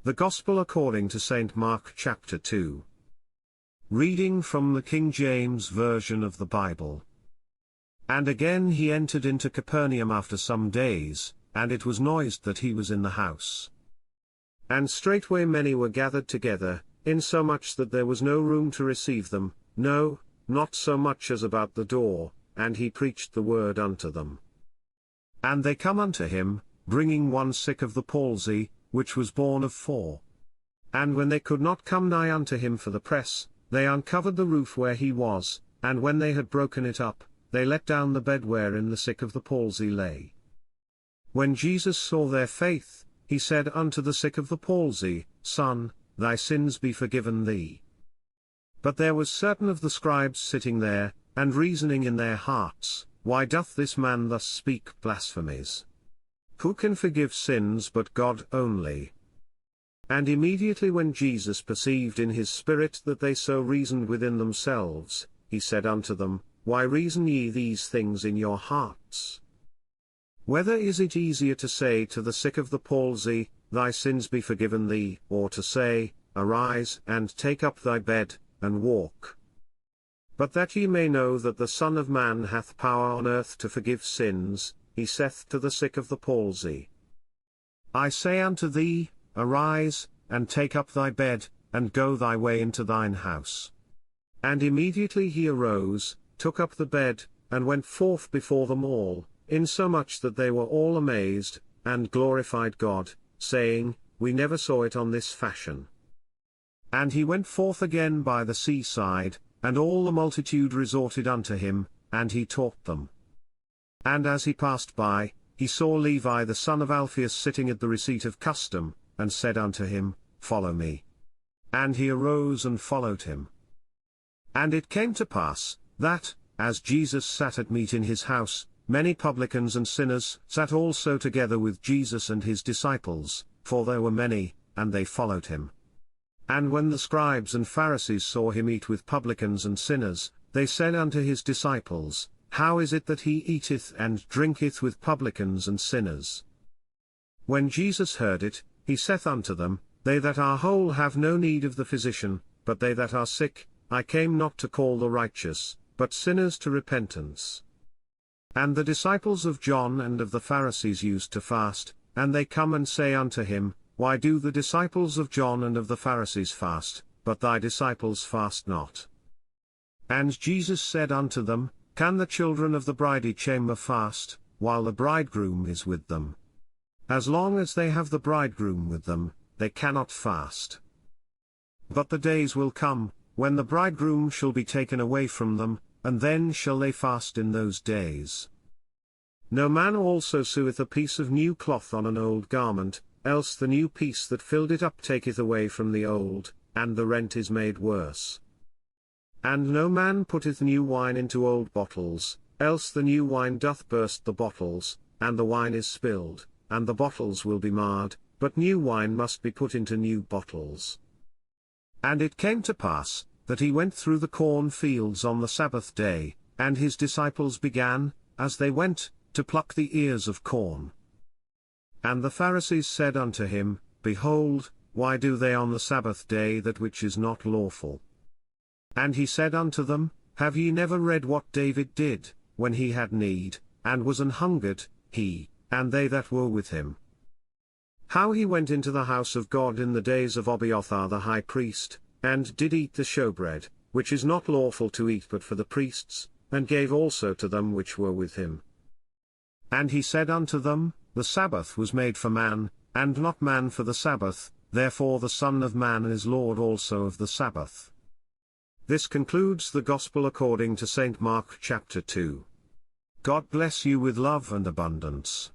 The Gospel according to St. Mark chapter 2. Reading from the King James Version of the Bible. And again he entered into Capernaum after some days, and it was noised that he was in the house. And straightway many were gathered together, insomuch that there was no room to receive them, no, not so much as about the door, and he preached the word unto them. And they come unto him, bringing one sick of the palsy, which was borne of 4. And when they could not come nigh unto him for the press, they uncovered the roof where he was, and when they had broken it up, they let down the bed wherein the sick of the palsy lay. When Jesus saw their faith, he said unto the sick of the palsy, Son, thy sins be forgiven thee. But there was certain of the scribes sitting there, and reasoning in their hearts, Why doth this man thus speak blasphemies? Who can forgive sins but God only? And immediately when Jesus perceived in his spirit that they so reasoned within themselves, he said unto them, Why reason ye these things in your hearts? Whether is it easier to say to the sick of the palsy, Thy sins be forgiven thee, or to say, Arise and take up thy bed, and walk? But that ye may know that the Son of Man hath power on earth to forgive sins, he saith to the sick of the palsy, I say unto thee, Arise, and take up thy bed, and go thy way into thine house. And immediately he arose, took up the bed, and went forth before them all, insomuch that they were all amazed, and glorified God, saying, We never saw it on this fashion. And he went forth again by the seaside, and all the multitude resorted unto him, and he taught them. And as he passed by, he saw Levi the son of Alphaeus sitting at the receipt of custom, and said unto him, Follow me. And he arose and followed him. And it came to pass, that, as Jesus sat at meat in his house, many publicans and sinners sat also together with Jesus and his disciples, for there were many, and they followed him. And when the scribes and Pharisees saw him eat with publicans and sinners, they said unto his disciples, How is it that he eateth and drinketh with publicans and sinners? When Jesus heard it, he saith unto them, They that are whole have no need of the physician, but they that are sick. I came not to call the righteous, but sinners to repentance. And the disciples of John and of the Pharisees used to fast, and they come and say unto him, Why do the disciples of John and of the Pharisees fast, but thy disciples fast not? And Jesus said unto them, Can the children of the bridal chamber fast, while the bridegroom is with them? As long as they have the bridegroom with them, they cannot fast. But the days will come, when the bridegroom shall be taken away from them, and then shall they fast in those days. No man also seweth a piece of new cloth on an old garment, else the new piece that filled it up taketh away from the old, and the rent is made worse. And no man putteth new wine into old bottles, else the new wine doth burst the bottles, and the wine is spilled, and the bottles will be marred, but new wine must be put into new bottles. And it came to pass, that he went through the corn fields on the Sabbath day, and his disciples began, as they went, to pluck the ears of corn. And the Pharisees said unto him, Behold, why do they on the Sabbath day that which is not lawful? And he said unto them, Have ye never read what David did, when he had need, and was an hungered, he, and they that were with him? How he went into the house of God in the days of Abiathar the high priest, and did eat the showbread, which is not lawful to eat but for the priests, and gave also to them which were with him. And he said unto them, The Sabbath was made for man, and not man for the Sabbath, therefore the Son of Man is Lord also of the Sabbath. This concludes the Gospel according to St. Mark chapter 2. God bless you with love and abundance.